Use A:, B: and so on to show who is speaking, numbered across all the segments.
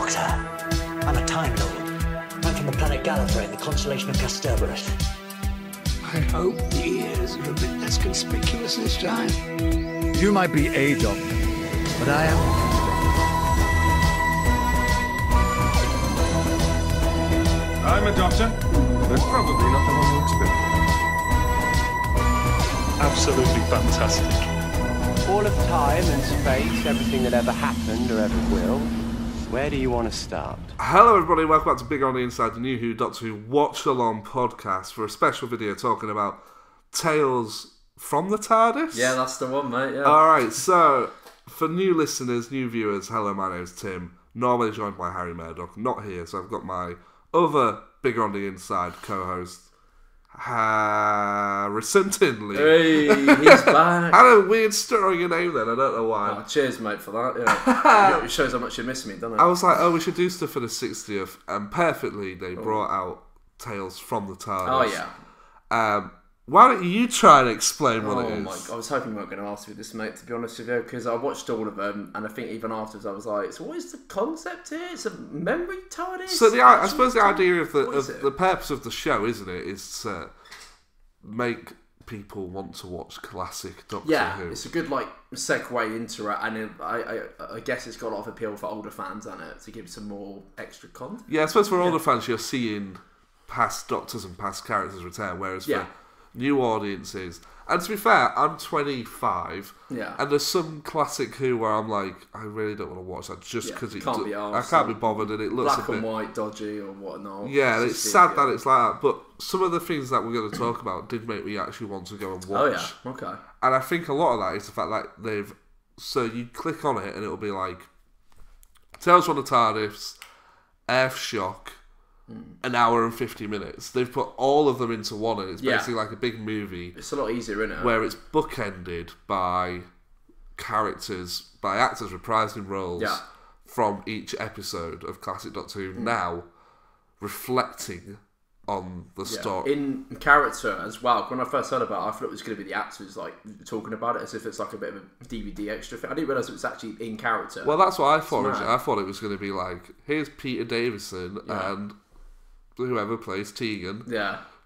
A: Doctor. I'm a Time Lord. I'm from the planet Gallifrey in the constellation of Kasterborous.
B: I hope the ears are a bit less conspicuous this time.
C: You might be a doctor, but I am
D: I'm a doctor, but probably not the one you expect.
E: Absolutely fantastic.
F: All of time and space, everything that ever happened or ever will. Where do you want to start?
G: Hello everybody, welcome back to Big on the Inside, the new Who Doctor Who watch-along podcast for a special video talking about Tales from the Tardis?
H: Yeah, that's the one, mate, yeah.
G: Alright, so, for new listeners, new viewers, hello, my name's Tim, normally joined by Harry Murdoch, not here, so I've got my other Big on the Inside co-host, Harrison Tinley.
H: Hey, he's back.
G: I had a weird stutter on your name then, I don't know why.
H: Oh, cheers, mate, for that, yeah. It shows how much you miss me, doesn't it?
G: I was like, oh, we should do stuff for the 60th, and perfectly they brought out Tales from the TARDIS.
H: Oh, yeah.
G: Why don't you try and explain what it is?
H: Oh, my God. I was hoping you weren't going to ask me this, mate, to be honest with you, because I watched all of them, and I think even afterwards I was like, so what is the concept here? It's a memory TARDIS?
G: So I suppose the idea of the purpose of the show, isn't it, is to make people want to watch classic Doctor Who.
H: Yeah, it's a good segue into it, and I guess it's got a lot of appeal for older fans on it to give some more extra content.
G: Yeah, I suppose for older fans, you're seeing past Doctors and past characters return, whereas for new audiences, and to be fair, I'm 25, and there's some classic Who where I'm like, I really don't want to watch that just because I can't be bothered and it looks
H: black
G: a bit
H: and white, dodgy or whatnot.
G: Yeah, it's sad that it's like that, but some of the things that we're going to talk about did make me actually want to go and watch.
H: Oh yeah, okay.
G: And I think a lot of that is the fact that so you click on it and it'll be like Tales from the TARDIS, Earth Shock, an hour and 50 minutes. They've put all of them into one, and it's basically like a big movie.
H: It's a lot easier, isn't it?
G: Where it's bookended by actors reprising roles from each episode of classic Doctor Who, now reflecting on the story.
H: In character as well. When I first heard about it, I thought it was going to be the actors talking about it as if it's like a bit of a DVD extra thing. I didn't realise it was actually in character.
G: Well, that's what I thought. I thought it was going to be like, here's Peter Davison and whoever plays Tegan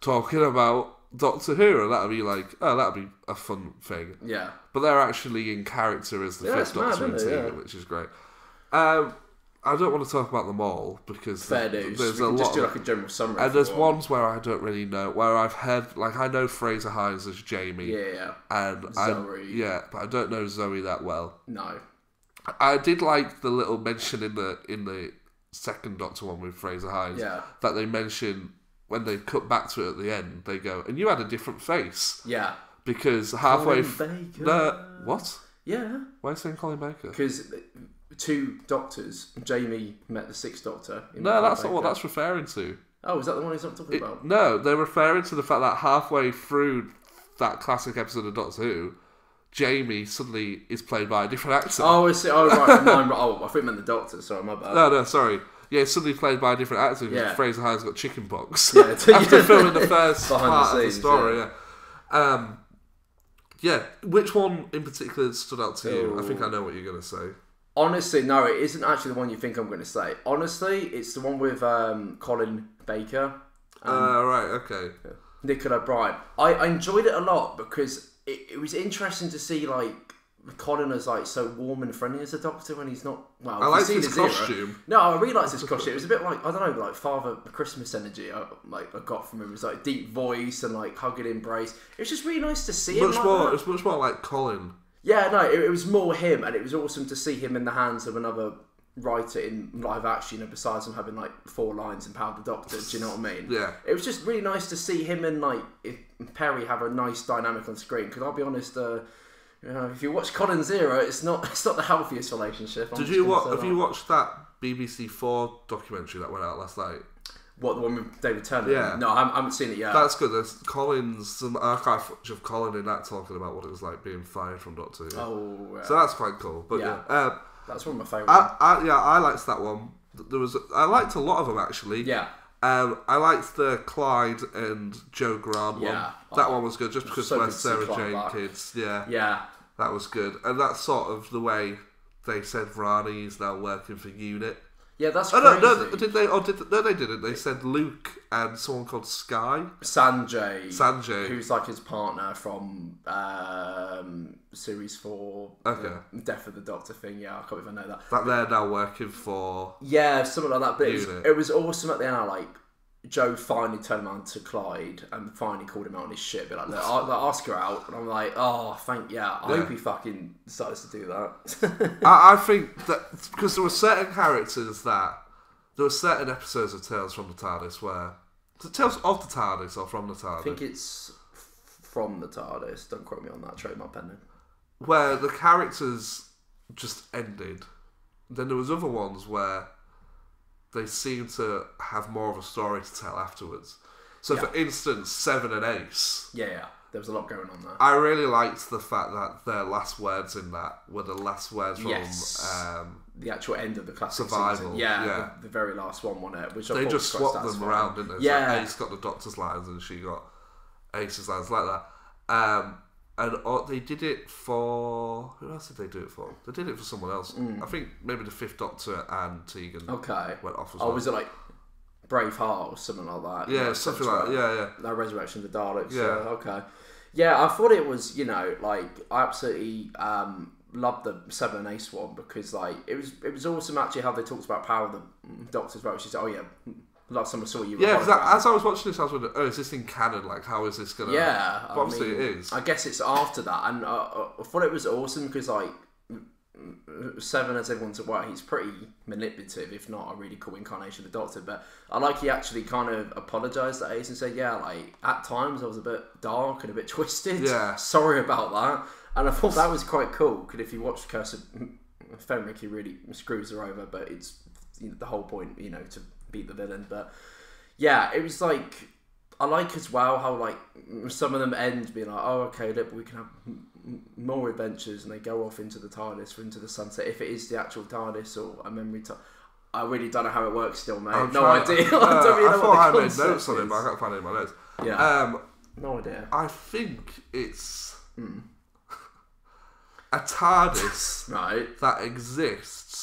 G: talking about Doctor Who, and that'd be like, oh, that'd be a fun thing. Yeah. But they're actually in character as the first Doctor and Tegan, which is great. I don't want to talk about them all because there's a lot.
H: Just do like a general summary.
G: And there's ones where I don't really know, where I've heard, I know Fraser Hines as Jamie.
H: Yeah.
G: And
H: Zoe.
G: but I don't know Zoe that well.
H: No.
G: I did like the little mention in the second Doctor one with Fraser Hines that they mention when they cut back to it at the end. They go, and you had a different face.
H: Yeah.
G: Because halfway.
H: Baker.
G: What?
H: Yeah.
G: Why are you saying Colin Baker?
H: Because two Doctors. Jamie met the Sixth Doctor.
G: No, that's not what that's referring to.
H: Oh, is that the one he's not talking about?
G: No, they're referring to the fact that halfway through that classic episode of Doctor Who, Jamie suddenly is played by a different actor.
H: Oh, I see. Oh, right. I thought you meant the Doctor. Sorry, my bad.
G: No, sorry. Yeah, suddenly played by a different actor because Fraser Hines got chicken pox
H: after
G: filming the first part of the story. Which one in particular stood out to you? I think I know what you're going to say.
H: Honestly, no, it isn't actually the one you think I'm going to say. Honestly, it's the one with Colin Baker.
G: Right, okay.
H: Nicola Bryant. I enjoyed it a lot because it was interesting to see Colin is so warm and friendly as a Doctor when he's not. Well,
G: I liked his costume.
H: No, I really liked his costume. It was a bit I don't know, Father Christmas energy. I got from him. It was deep voice and hugging embrace. It was just really nice to see him.
G: It was much more like Colin.
H: Yeah, no, it was more him, and it was awesome to see him in the hands of another writer in live action. Besides him having 4 lines in Power of the Doctor. Do you know what I mean?
G: Yeah.
H: It was just really nice to see him and Perry have a nice dynamic on screen. Because I'll be honest. If you watch Colin Zero, it's not the healthiest relationship.
G: Have you watched that BBC 4 documentary that went out last night?
H: What, the one with David Tennant?
G: Yeah.
H: No, I haven't seen it yet.
G: That's good. There's some archive footage of Colin in that talking about what it was like being fired from Doctor Who.
H: Oh,
G: so that's quite cool. But
H: that's one of my favourites.
G: I liked that one. I liked a lot of them actually.
H: Yeah.
G: I liked the Clyde and Joe Grant one. That one was good just because we're Sarah Jane kids. Yeah. That was good. And that's sort of the way they said Rani is now working for UNIT.
H: Yeah, that's crazy.
G: No, did they? Or no, they didn't. They said Luke and someone called Sky.
H: Sanjay. Who's like his partner from Series 4.
G: Okay.
H: Death of the Doctor thing. Yeah, I can't even know that.
G: That they're now working for.
H: Yeah, something like that. But it was awesome at the end. Like, Joe finally turned around to Clyde and finally called him out on his shit. But like, ask her out. And I'm like, oh, I hope he fucking decides to do that.
G: I think that because there were certain characters there were certain episodes of Tales from the TARDIS where Tales of the TARDIS or from the TARDIS.
H: I think it's from the TARDIS. Don't quote me on that. Trade my pen in.
G: Where the characters just ended. Then there was other ones where they seem to have more of a story to tell afterwards. So, for instance, Seven and Ace.
H: Yeah, there was a lot going on there.
G: I really liked the fact that their last words in that were the last words from
H: the actual end of the classic
G: Survival.
H: Season. Yeah. The very last one, wasn't it? Which
G: they just swapped them around, didn't they?
H: Yeah.
G: So Ace got the Doctor's lines and she got Ace's lines, like that. And they did it for... Who else did they do it for? They did it for someone else. I think maybe the Fifth Doctor and Tegan went off as well.
H: Oh, was it like Braveheart or something like that?
G: Yeah, something like that. Yeah.
H: No, Resurrection of the Daleks.
G: Yeah.
H: Okay. Yeah, I thought it was, I absolutely loved the Seven and Ace one because, like, it was awesome actually how they talked about power of the Doctor's vote. She said, oh, yeah... Like someone saw you.
G: Yeah, because as I was watching this, I was wondering, is this in canon? Like, how is this gonna?
H: Yeah,
G: but obviously it is.
H: I guess it's after that, and I thought it was awesome because like Seven, as everyone's aware, he's pretty manipulative, if not a really cool incarnation of the Doctor. But I like he actually kind of apologised to Ace and said, yeah, like at times I was a bit dark and a bit twisted.
G: Yeah,
H: sorry about that. And I thought that was quite cool because if you watch Curse of Fenric, he really screws her over, but it's the whole point, to beat the villain. But yeah, it was like, I like as well how like some of them end being like, oh, okay, look, we can have more adventures, and they go off into the TARDIS or into the sunset, if it is the actual TARDIS or a memory I really don't know how it works still, mate. No idea. I don't really know
G: I thought I made notes on it, but I can't find it in my notes.
H: Yeah. No idea.
G: I think it's a TARDIS that exists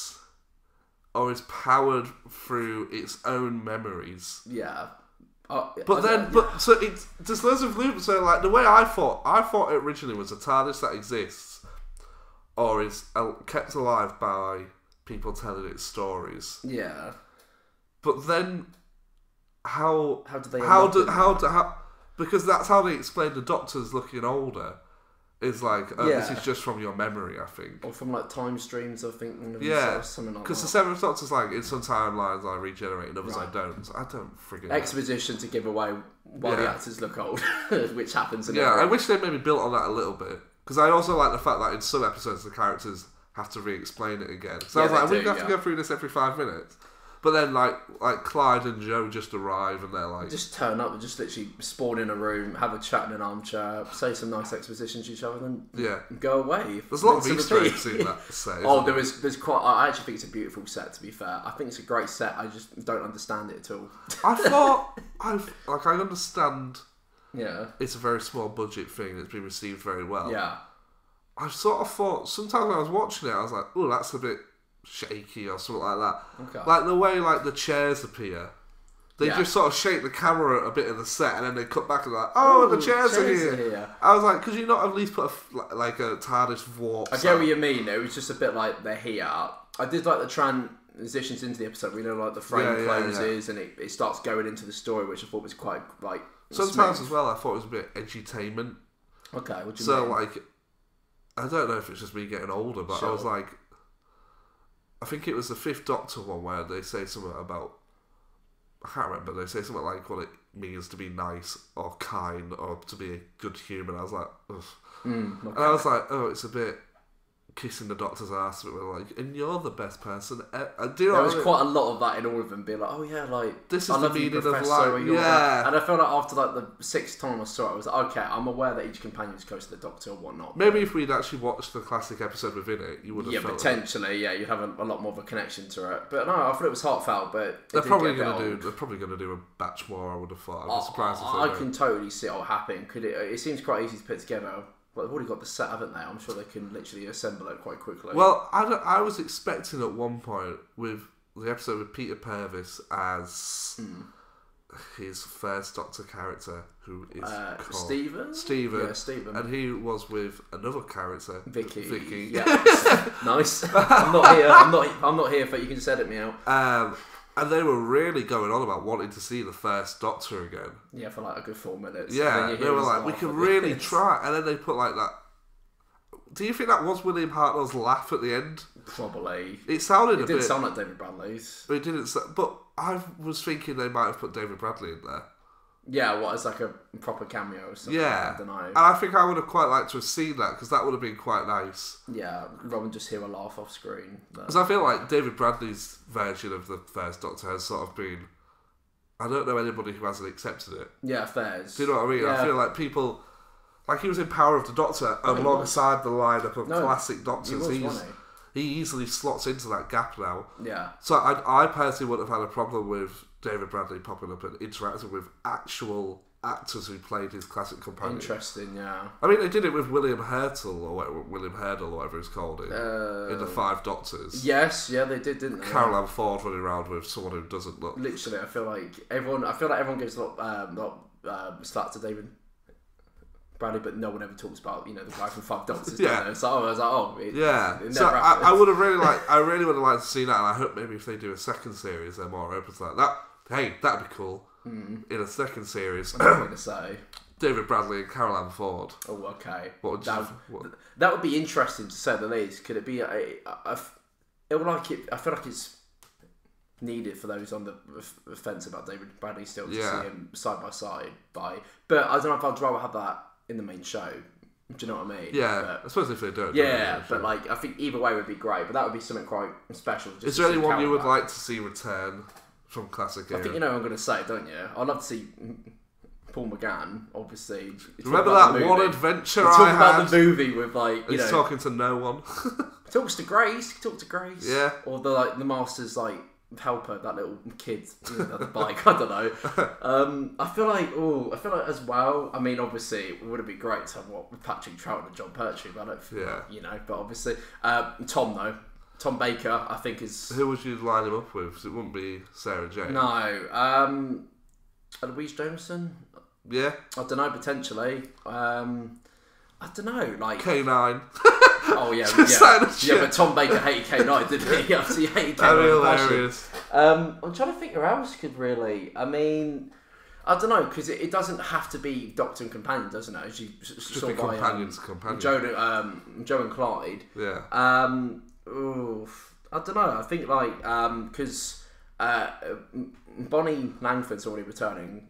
G: or is powered through its own memories.
H: Yeah.
G: So there's loads of loops. So like the way I thought it originally was a TARDIS that exists or is kept alive by people telling its stories.
H: Yeah.
G: But then how
H: do they
G: because that's how they explain the Doctor's looking older. Is like, this is just from your memory, I think.
H: Or from like time streams, I think. Something like
G: because the Seventh Doctor's like, in some timelines I regenerate, in others I don't. So I don't friggin'
H: exposition to give away why the actors look old, which happens in
G: I wish they maybe built on that a little bit. Because I also like the fact that in some episodes the characters have to re-explain it again. So I was like, we have to go through this every 5 minutes. But then, like Clyde and Joe just arrive and they're like...
H: Just turn up and just literally spawn in a room, have a chat in an armchair, say some nice exposition to each other, and then go away.
G: There's a lot of Easter eggs in that set.
H: There's quite... I actually think it's a beautiful set, to be fair. I think it's a great set. I just don't understand it at all.
G: I understand...
H: Yeah.
G: It's a very small budget thing that's been received very well.
H: Yeah.
G: I sort of thought... Sometimes when I was watching it, I was like, oh, that's a bit... shaky or something like that.
H: Okay.
G: Like the way like the chairs appear. They just sort of shake the camera a bit of the set and then they cut back and like, the chairs are here. I was like, could you not at least put a TARDIS warp?
H: I get what you mean. It was just a bit like they're here. I did like the transitions into the episode. We know like the frame closes and it starts going into the story, which I thought was quite like...
G: Sometimes as well I thought it was a bit edutainment.
H: Okay, what do you mean?
G: So like, I don't know if it's just me getting older, but I was like... I think it was the Fifth Doctor one where they say something about... I can't remember. They say something like what it means to be nice or kind or to be a good human. I was like, ugh. And I was like, it's a bit kissing the Doctor's ass. But we're like, and you're the best person. There
H: was quite a lot of that in all of them. Being like, oh yeah, like
G: this is the meaning of life.
H: And I felt like after like the 6th time I saw it, I was like, okay, I'm aware that each companion is close to the Doctor or whatnot.
G: Maybe if we'd actually watched the classic episode within it, you would have felt
H: potentially. Yeah, you'd have a lot more of a connection to it. But no, I thought it was heartfelt. But
G: they're probably going to do a batch more. I would have thought. I'd be surprised if they
H: can totally see it all happening. It seems quite easy to put together. Well, they've already got the set, haven't they? I'm sure they can literally assemble it quite quickly.
G: Well, I was expecting at one point with the episode with Peter Purvis as his first Doctor character, who is called
H: Stephen.
G: Yeah, Stephen. And he was with another character, Vicky.
H: Yeah, nice. I'm not here. I'm not here for you. Can just edit me out.
G: And they were really going on about wanting to see the first Doctor again.
H: Yeah, for like a good 4 minutes.
G: Yeah, they were like, we can really try. And then they put like that. Do you think that was William Hartnell's laugh at the end?
H: Probably.
G: It sounded a bit...
H: It didn't sound like David Bradley's.
G: It didn't. But I was thinking they might have put David Bradley in there.
H: Yeah, what, as like a proper cameo or something?
G: Yeah.
H: I don't know.
G: And I think I would have quite liked to have seen that, because that would have been quite nice.
H: Yeah, rather than just hear a laugh off screen.
G: Because I feel like David Bradley's version of the first Doctor has sort of been... I don't know anybody who hasn't accepted it.
H: Yeah, fairs.
G: Do you know what I mean?
H: Yeah.
G: I feel like people... Like, he was in Power of the Doctor alongside the lineup of classic Doctors. He easily slots into that gap now.
H: Yeah.
G: So I personally wouldn't have had a problem with David Bradley popping up and interacting with actual actors who played his classic companion.
H: Interesting, yeah.
G: I mean, they did it with William Hurtle, or William Hurdle, or whatever he's called in the Five Doctors.
H: Yes, yeah, they did, didn't they?
G: Carol Ann Ford running around with someone who doesn't look...
H: Literally, I feel like everyone gives a lot slack to David Bradley, but no one ever talks about, the guy from Five Doctors.
G: Yeah.
H: So I was like,
G: it so I would have really would have liked to see that, and I hope maybe if they do a second series, they're more open to that. Hey, that'd be cool. In a second series,
H: I'm going to say
G: David Bradley and Carol Ann Ford.
H: Oh, okay.
G: That
H: would be interesting to say the least. Could it be I feel like it's needed for those on the fence about David Bradley still to see him side by side. But I don't know if I'd rather have that in the main show. Do you know what I mean?
G: Yeah, I suppose if they don't.
H: Yeah, but I think either way would be great. But that would be something quite special.
G: Is there anyone you would like to see return from classic era?
H: I think you know what I'm going to say, don't you? I'd love to see Paul McGann, obviously.
G: Remember that one adventure I had?
H: Talking about the movie with
G: he's talking to no one.
H: Talks to Grace. Talk to Grace.
G: Yeah.
H: Or the master's helper, that little kid on the bike. I don't know. I feel like as well. I mean, obviously, it would have been great to have with Patrick Troughton and John Pertwee. But I don't feel, but obviously, Tom Baker, I think is.
G: Who would you line him up with? 'Cause it wouldn't be Sarah Jane.
H: No. Louise Jameson.
G: Yeah.
H: I don't know. Potentially. I don't know.
G: K9.
H: Oh yeah, but Tom Baker hated K9, didn't he? Obviously, he hated K9.
G: That'd be hilarious.
H: I'm trying to think who else could really. I mean, I don't know, because it doesn't have to be Doctor and Companion, doesn't it? As you saw by
G: companion.
H: Joe and Clyde.
G: Yeah.
H: I don't know. I think because Bonnie Langford's already returning.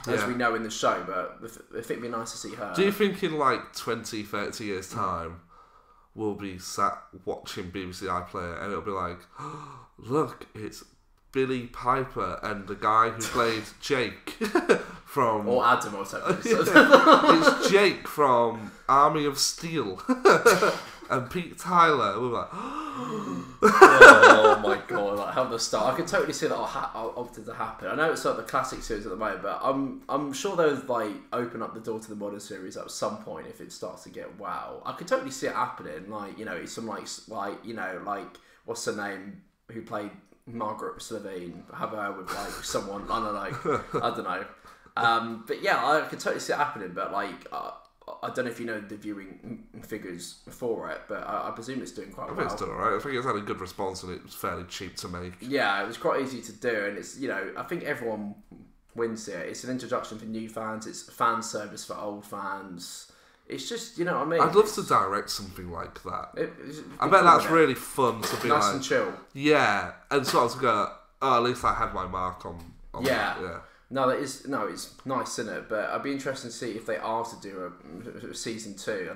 H: As we know in the show, but I think it'd be nice to see her.
G: Do you think in 20, 30 years' time, we'll be sat watching BBC iPlayer and it'll be like, oh, look, it's Billy Piper and the guy who played Jake from...
H: Or Adam or something.
G: It's Jake from Army of Steel. And Pete Tyler. We're like,
H: oh my god! How the start? I can totally see that opted to happen. I know it's the classic series at the moment, but I'm sure they'll open up the door to the modern series at some point if it starts to get wow. I could totally see it happening. It's some what's her name who played Margaret Slevine? Have her with someone I don't know. But yeah, I could totally see it happening. But I don't know if you know the viewing figures for it, but I presume it's doing quite well.
G: I think it's done alright. I think it's had a good response and it was fairly cheap to make.
H: Yeah, it was quite easy to do, and it's I think everyone wins here. It's an introduction for new fans. It's fan service for old fans. It's just what I mean.
G: I'd love to direct something like that. I bet that's really fun to be
H: nice and chill.
G: Yeah, and sort of go, at least I had my mark on that. Yeah.
H: No, it's nice, isn't it? But I'd be interested to see if they are to do a season 2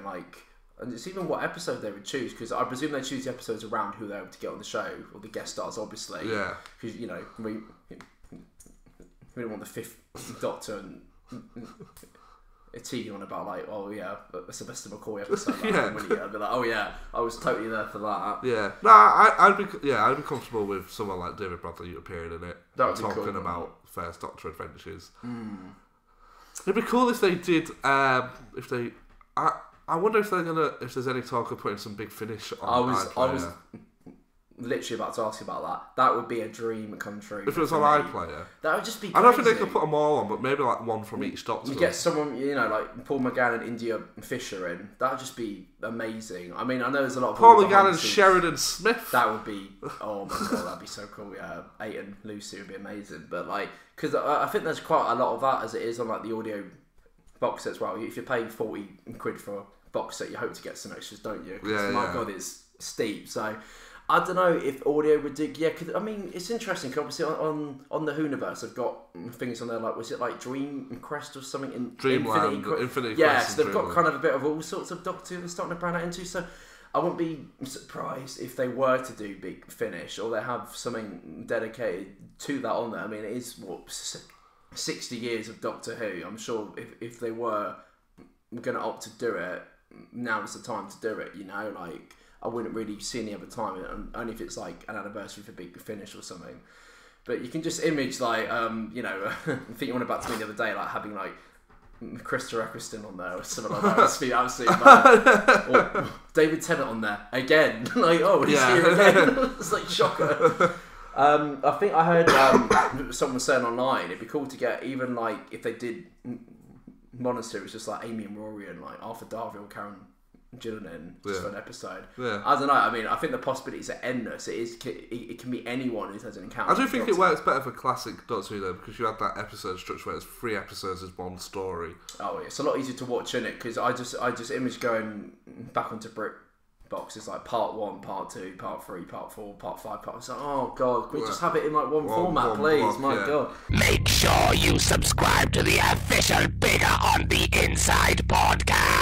H: and it's even what episode they would choose, because I presume they choose the episodes around who they're able to get on the show, or the guest stars, obviously.
G: Yeah.
H: Because we don't want the 5th Doctor and teasing on about a Sylvester McCoy episode. I'd be like, oh yeah, I was totally there for that.
G: Yeah. No, I'd be comfortable with someone like David Bradley appearing in it.
H: That would be
G: talking
H: cool,
G: about First Doctor adventures. It'd be cool if they did. I wonder if there's any talk of putting some Big Finish on.
H: I was literally about to ask you about that. That would be a dream come true.
G: If it was on iPlayer,
H: that would just be crazy.
G: I don't think they could put them all on, but maybe like one from each Doctor.
H: You get someone, like Paul McGann and India Fisher in. That would just be amazing. I mean, I know there's a lot of
G: Paul McGann and Sheridan Smith.
H: That would be, oh my god, that'd be so cool. Yeah, Aiton Lucy would be amazing. But like, because I think there's quite a lot of that as it is on like the audio box set as well. If you're paying £40 for a box set, you hope to get some extras, don't you? Because my god, it's steep. So I don't know if audio would do. Yeah, cause, I mean, it's interesting because obviously on the Whoniverse, they've got things on there like, was it like Dream Crest or something in
G: Dreamland, Infinity Quest.
H: Yeah, so they've got kind of a bit of all sorts of Doctor Who they're starting to brand out into. So I wouldn't be surprised if they were to do Big Finish or they have something dedicated to that on there. I mean, it is 60 years of Doctor Who. I'm sure if they were going to opt to do it, now is the time to do it. Like. I wouldn't really see any other time, only if it's like an anniversary for Big Finish or something. But you can just image like, I think you went back to me the other day, like having like Christopher Eccleston on there or something like that. That'd be absolutely mad. Or David Tennant on there again. Like, oh, he's here again. It's like shocker. I think I heard someone saying online it'd be cool to get even like if they did monasteries, just like Amy and Rory and like Arthur Darvill, Karen Gillinan just for an episode. I don't know. I mean, I think the possibilities are endless. It can be anyone who has an encounter.
G: I do think it works better for classic Doctor Who though, because you had that episode structure where it's 3 episodes as one story. Oh yeah,
H: it's a lot easier to watch, isn't it? Because I just image going back onto BritBox. It's like part 1, part 2, part 3, part 4, part 5, part. It's like, oh god, can we just have it in like one format, please? My god.
I: Make sure you subscribe to the official Bigger on the Inside podcast.